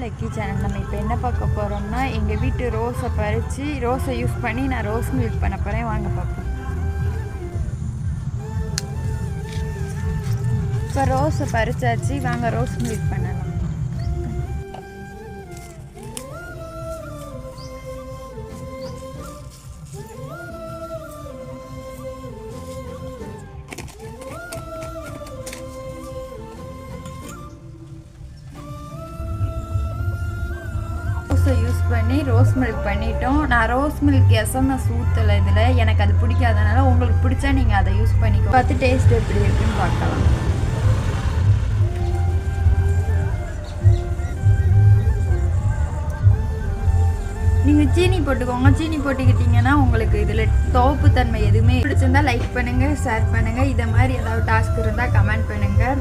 Lucky channel. நம்ம இப்போ என்ன பார்க்க போகிறோம்னா, எங்கள் வீட்டு ரோஸை பறித்து ரோஸை யூஸ் பண்ணி நான் ரோஸ் மில்க் பண்ண போகிறேன். வாங்க பார்ப்போம். இப்போ ரோஸை பறிச்சாச்சு, வாங்க ரோஸ் மில்க் பண்ணலாம். யூஸ் பண்ணி ரோஸ் மில்க் பண்ணிட்டோம். நான் ரோஸ் மில்க் எஸ்எம்எஸ் ஊற்றலை இதில், எனக்கு அது பிடிக்காதனால. உங்களுக்கு பிடிச்சா நீங்கள் அதை யூஸ் பண்ணிக்கோ, பார்த்து டேஸ்ட் எப்படி இருக்குன்னு பார்க்கலாம். நீங்கள் சீனி போட்டுக்கோங்க. சீனி போட்டுக்கிட்டிங்கன்னா உங்களுக்கு இதில் தோப்பு தன்மை எதுவுமே பிடிச்சிருந்தா லைக் பண்ணுங்கள், ஷேர் பண்ணுங்கள். இதை மாதிரி ஏதாவது டாஸ்க் இருந்தால் கமெண்ட் பண்ணுங்கள்.